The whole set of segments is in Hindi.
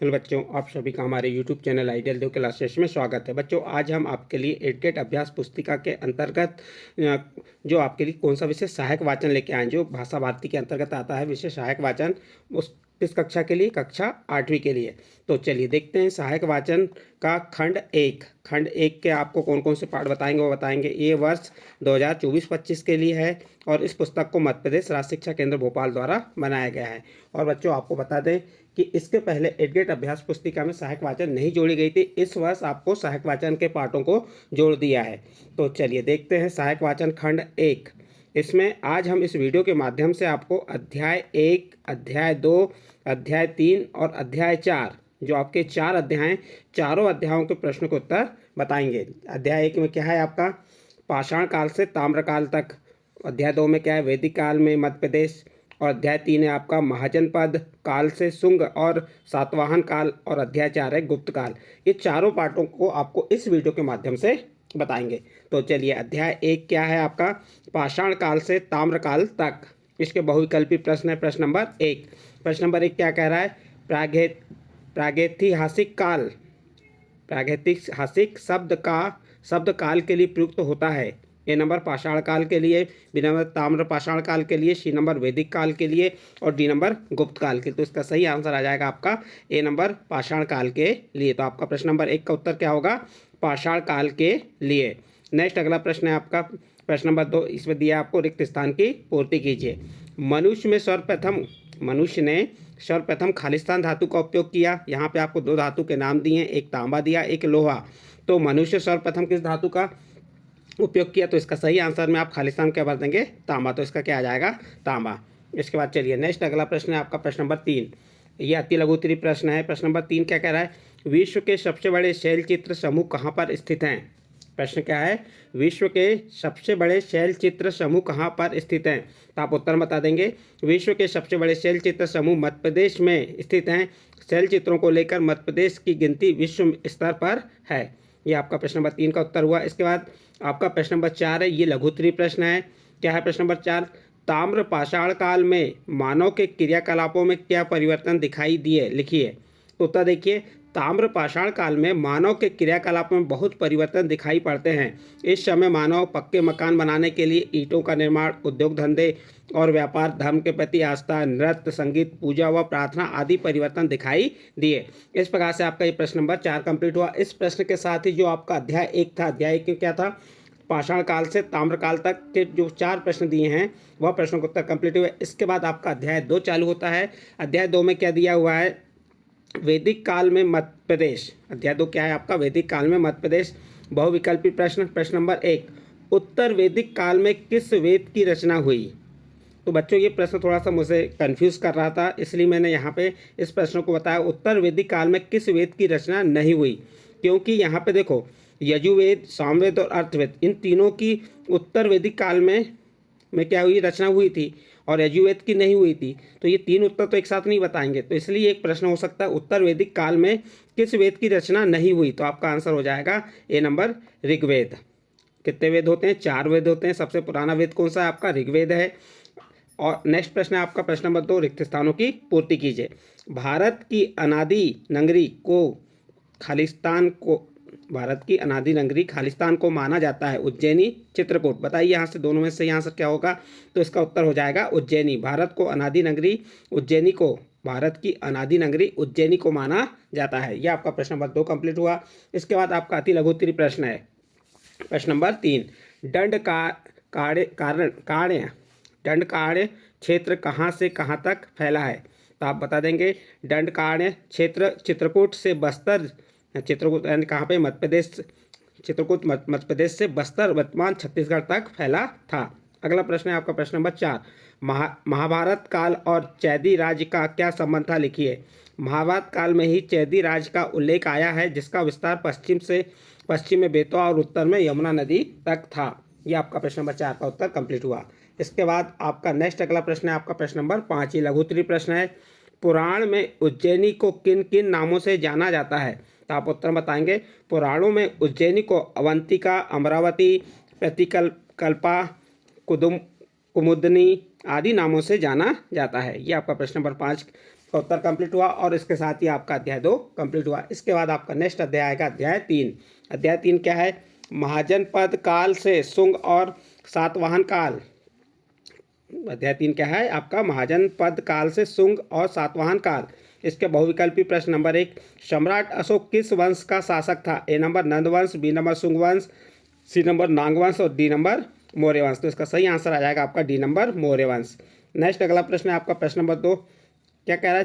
हेलो बच्चों, आप सभी का हमारे यूट्यूब चैनल आइडियल देव क्लासेस में स्वागत है। बच्चों, आज हम आपके लिए एडगेट अभ्यास पुस्तिका के अंतर्गत जो आपके लिए कौन सा विषय सहायक वाचन लेके आए, जो भाषा भारती के अंतर्गत आता है विषय सहायक वाचन, उस किस कक्षा के लिए? कक्षा 8वीं के लिए। तो चलिए देखते हैं सहायक वाचन का खंड एक के आपको कौन कौन से पाठ बताएंगे वो बताएंगे। ये वर्ष 2024-25 के लिए है और इस पुस्तक को मध्य प्रदेश राज्य शिक्षा केंद्र भोपाल द्वारा बनाया गया है। और बच्चों, आपको बता दें कि इसके पहले एडगेट अभ्यास पुस्तिका में सहायक वाचन नहीं जोड़ी गई थी। इस वर्ष आपको सहायक वाचन के पाठों को जोड़ दिया है। तो चलिए देखते हैं सहायक वाचन खंड 1। इसमें आज हम इस वीडियो के माध्यम से आपको अध्याय 1, अध्याय 2, अध्याय 3 और अध्याय 4, जो आपके 4 अध्याय, चारों अध्यायों के प्रश्न के उत्तर बताएंगे। अध्याय 1 में क्या है आपका? पाषाण काल से ताम्रकाल तक। अध्याय 2 में क्या है? वैदिक काल में मध्य प्रदेश। और अध्याय 3 है आपका महाजनपद काल से शुंग और सातवाहन काल। और अध्याय 4 है गुप्त काल। ये चारों पाठों को आपको इस वीडियो के माध्यम से बताएंगे। तो चलिए, अध्याय 1 क्या है आपका? पाषाण काल से ताम्रकाल तक। इसके बहुविकल्पी प्रश्न है। प्रश्न नंबर 1। प्रश्न नंबर 1 क्या कह रहा है? प्रागैतिहासिक काल। प्रागैतिहासिक शब्द काल के लिए प्रयुक्त होता है। ए नंबर पाषाण काल के लिए, बी नंबर ताम्र पाषाण काल के लिए, सी नंबर वैदिक काल के लिए और डी नंबर गुप्त काल के लिए। तो इसका सही आंसर आ जाएगा आपका ए नंबर पाषाण काल के लिए। तो आपका प्रश्न नंबर 1 का उत्तर क्या होगा? पाषाण काल के लिए। नेक्स्ट अगला प्रश्न है आपका प्रश्न नंबर 2। इसमें दिया आपको रिक्त स्थान की पूर्ति कीजिए। मनुष्य ने सर्वप्रथम खालिस्तान धातु का उपयोग किया। यहाँ पे आपको 2 धातु के नाम दिए हैं, एक तांबा दिया, एक लोहा। तो मनुष्य सर्वप्रथम किस धातु का उपयोग किया? तो इसका सही आंसर में आप खालिस्तान क्या भर देंगे? तांबा। तो इसका क्या आ जाएगा? तांबा। इसके बाद चलिए नेक्स्ट अगला प्रश्न है आपका प्रश्न नंबर 3। ये अति लघु उत्तरीय प्रश्न है। प्रश्न नंबर 3 क्या कह रहा है? विश्व के सबसे बड़े शैल चित्र समूह कहाँ पर स्थित हैं? प्रश्न क्या है? विश्व के सबसे बड़े शैल चित्र समूह कहाँ पर स्थित हैं? तो आप उत्तर बता देंगे। विश्व के सबसे बड़े शैल चित्र समूह मध्य प्रदेश में स्थित हैं। शैल चित्रों को लेकर मध्य प्रदेश की गिनती विश्व स्तर पर है। ये आपका प्रश्न नंबर 3 का उत्तर हुआ। इसके बाद आपका प्रश्न नंबर 4 है। ये लघु उत्तरीय प्रश्न है। क्या है प्रश्न नंबर 4? ताम्र पाषाण काल में मानव के क्रियाकलापों में क्या परिवर्तन दिखाई दिए? लिखिए। तो उत्तर देखिए, ताम्र पाषाण काल में मानव के क्रियाकलापों में बहुत परिवर्तन दिखाई पड़ते हैं। इस समय मानव पक्के मकान बनाने के लिए ईंटों का निर्माण, उद्योग धंधे और व्यापार, धर्म के प्रति आस्था, नृत्य, संगीत, पूजा व प्रार्थना आदि परिवर्तन दिखाई दिए। इस प्रकार से आपका ये प्रश्न नंबर 4 कंप्लीट हुआ। इस प्रश्न के साथ ही जो आपका अध्याय 1 था, अध्याय 1 में क्या था? पाषाण काल से ताम्रकाल तक के जो 4 प्रश्न दिए हैं वह प्रश्नों का उत्तर कंप्लीट हुए। इसके बाद आपका अध्याय 2 चालू होता है। अध्याय 2 में क्या दिया हुआ है? वैदिक काल में मध्य प्रदेश। अध्याय 2 क्या है आपका? वैदिक काल में मध्य प्रदेश। बहुविकल्पी प्रश्न। प्रश्न नंबर 1, उत्तर वैदिक काल में किस वेद की रचना हुई? तो बच्चों, ये प्रश्न थोड़ा सा मुझे कंफ्यूज कर रहा था, इसलिए मैंने यहाँ पे इस प्रश्न को बताया। उत्तर वैदिक काल में किस वेद की रचना नहीं हुई? क्योंकि यहाँ पे देखो, यजुर्वेद, सामवेद और अर्थवेद, इन तीनों की उत्तर वैदिक काल में क्या हुई? रचना हुई थी, और यजुर्वेद की नहीं हुई थी। तो ये 3 उत्तर तो एक साथ नहीं बताएंगे। तो इसलिए एक प्रश्न हो सकता है, उत्तर वैदिक काल में किस वेद की रचना नहीं हुई? तो आपका आंसर हो जाएगा ए नंबर ऋग्वेद। कितने वेद होते हैं? 4 वेद होते हैं। सबसे पुराना वेद कौन सा है आपका? ऋग्वेद है। और नेक्स्ट प्रश्न है आपका प्रश्न नंबर 2, रिक्त स्थानों की पूर्ति कीजिए। भारत की अनादि नगरी खालिस्तान को माना जाता है। उज्जैनी, चित्रकूट। बताइए यहाँ से दोनों में से आंसर क्या होगा? तो इसका उत्तर हो जाएगा उज्जैनी। भारत की अनादि नगरी उज्जैनी को माना जाता है। यह आपका प्रश्न नंबर 2 कंप्लीट हुआ। इसके बाद आपका अति लघु उत्तरीय प्रश्न है। प्रश्न नंबर 3, दंडकारण्य क्षेत्र कहाँ से कहाँ तक फैला है? तो आप बता देंगे। दंडकारण्य क्षेत्र चित्रकूट से बस्तर, चित्रकूट यानी कहाँ पे? मध्य प्रदेश। चित्रकूट मध्य प्रदेश से बस्तर वर्तमान छत्तीसगढ़ तक फैला था। अगला प्रश्न है आपका प्रश्न नंबर 4, महाभारत काल और चैदी राज्य का क्या संबंध था? लिखिए। महाभारत काल में ही चैदी राज्य का उल्लेख आया है, जिसका विस्तार पश्चिम में बेतवा और उत्तर में यमुना नदी तक था। यह आपका प्रश्न नंबर 4 का उत्तर कंप्लीट हुआ। इसके बाद आपका नेक्स्ट अगला प्रश्न है आपका प्रश्न नंबर 5। ये लघु उत्तरीय प्रश्न है। पुराण में उज्जैनी को किन किन नामों से जाना जाता है? तो आप उत्तर बताएंगे। पुराणों में उज्जैनी को अवंतिका, अमरावती, प्रतिकल्पा, कुमुदनी आदि नामों से जाना जाता है। ये आपका प्रश्न नंबर 5 का उत्तर कंप्लीट हुआ और इसके साथ ही आपका अध्याय 2 कंप्लीट हुआ। इसके बाद आपका नेक्स्ट अध्याय आएगा अध्याय 3। अध्याय 3 क्या है? महाजनपद काल से शुंग और सातवाहन काल। अध्याय 3 क्या है आपका? महाजनपद काल से शुंग और सातवाहन काल। इसके बहुविकल्पी प्रश्न नंबर 1, सम्राट अशोक किस वंश का शासक था? ए नंबर नंद वंश, बी नंबर शुंग वंश, सी नंबर नांग वंश और डी नंबर मौर्य वंश। तो इसका सही आंसर आ जाएगा आपका डी नंबर मौर्य वंश। नेक्स्ट अगला प्रश्न है आपका प्रश्न नंबर 2। क्या कह रहा है?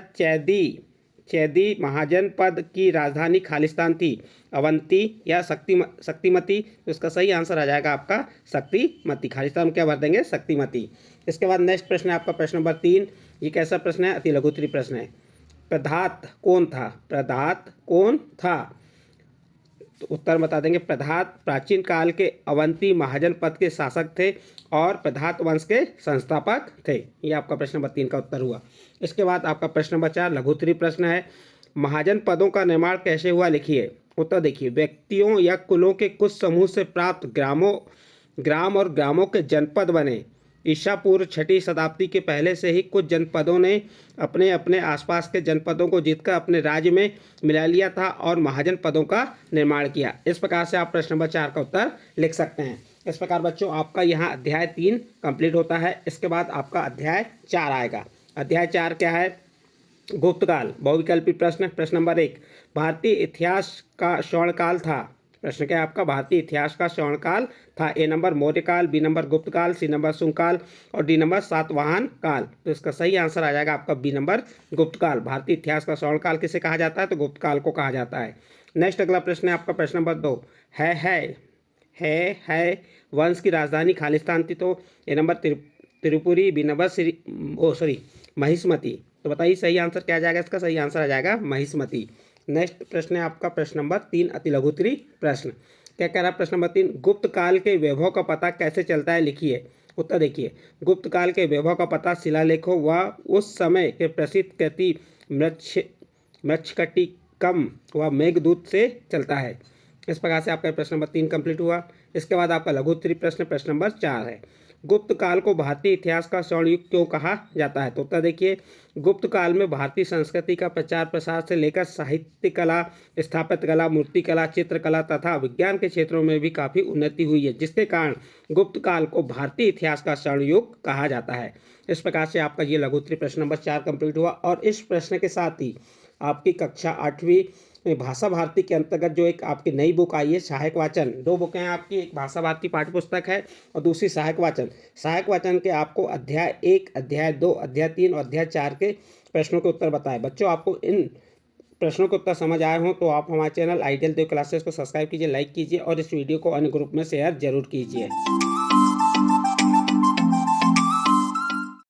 चैदी महाजनपद की राजधानी खालिस्तान थी, अवंती या शक्तिमती? तो इसका सही आंसर आ जाएगा आपका शक्तिमती। खालिस्तान में क्या भर देंगे? शक्तिमती। इसके बाद नेक्स्ट प्रश्न है आपका प्रश्न नंबर 3। ये कैसा प्रश्न है? अति लघु उत्तरीय प्रश्न है। प्रधात कौन था? प्रधात कौन था? तो उत्तर बता देंगे। प्रधात प्राचीन काल के अवंती महाजनपद के शासक थे और प्रधात वंश के संस्थापक थे। ये आपका प्रश्न नंबर 3 का उत्तर हुआ। इसके बाद आपका प्रश्न नंबर 4 लघु उत्तरीय प्रश्न है। महाजनपदों का निर्माण कैसे हुआ? लिखिए। उत्तर देखिए। व्यक्तियों या कुलों के कुछ समूह से प्राप्त ग्राम और ग्रामों के जनपद बने। ईसा पूर्व 6वीं शताब्दी के पहले से ही कुछ जनपदों ने अपने अपने आसपास के जनपदों को जीतकर अपने राज्य में मिला लिया था और महाजनपदों का निर्माण किया। इस प्रकार से आप प्रश्न नंबर 4 का उत्तर लिख सकते हैं। इस प्रकार बच्चों आपका यहाँ अध्याय 3 कंप्लीट होता है। इसके बाद आपका अध्याय 4 आएगा। अध्याय 4 क्या है? गुप्तकाल। बहुविकल्पी प्रश्न। प्रश्न नंबर 1, भारतीय इतिहास का स्वर्णकाल था। प्रश्न क्या है आपका? भारतीय इतिहास का स्वर्णकाल था। ए नंबर मौर्य काल, बी नंबर गुप्त काल, सी नंबर शुंग काल और डी नंबर सातवाहन काल। तो इसका सही आंसर आ जाएगा आपका बी नंबर गुप्त काल। भारतीय इतिहास का स्वर्णकाल किसे कहा जाता है? तो गुप्त काल को कहा जाता है। नेक्स्ट अगला प्रश्न है आपका प्रश्न नंबर 2। है वंश की राजधानी खालिस्तान थी। तो A number Tripuri, B number Mahishmati. तो बताइए सही आंसर क्या आ जाएगा? इसका सही आंसर आ जाएगा महिष्मती। नेक्स्ट प्रश्न है आपका प्रश्न नंबर 3 अति लघु उत्तरीय प्रश्न। क्या कह रहा है प्रश्न नंबर 3? गुप्त काल के वैभव का पता कैसे चलता है? लिखिए। उत्तर देखिए। गुप्त काल के वैभव का पता शिलालेखों व उस समय के प्रसिद्ध कृति मृच्छकटिकम व मेघदूत से चलता है। इस प्रकार से आपका प्रश्न नंबर 3 कंप्लीट हुआ। इसके बाद आपका लघु उत्तरीय प्रश्न प्रश्न नंबर 4 है। गुप्त काल को भारतीय इतिहास का स्वर्ण युग क्यों कहा जाता है? तो उत्तर देखिए। गुप्त काल में भारतीय संस्कृति का प्रचार प्रसार से लेकर साहित्य कला, स्थापत्य कला, मूर्ति कला, चित्रकला तथा विज्ञान के क्षेत्रों में भी काफ़ी उन्नति हुई है, जिसके कारण गुप्त काल को भारतीय इतिहास का स्वर्ण युग कहा जाता है। इस प्रकार से आपका ये लघु उत्तरीय प्रश्न नंबर 4 कंप्लीट हुआ और इस प्रश्न के साथ ही आपकी कक्षा 8वीं भाषा भारती के अंतर्गत जो एक आपकी नई बुक आई है सहायक वाचन, 2 बुकें हैं आपकी। एक भाषा भारती पाठ्य पुस्तक है और दूसरी सहायक वाचन के आपको अध्याय 1, अध्याय 2, अध्याय 3 और अध्याय 4 के प्रश्नों के उत्तर बताए। बच्चों आपको इन प्रश्नों के उत्तर समझ आए हों तो आप हमारे चैनल आइडियल देव क्लासेस को सब्सक्राइब कीजिए, लाइक कीजिए और इस वीडियो को अन्य ग्रुप में शेयर जरूर कीजिए।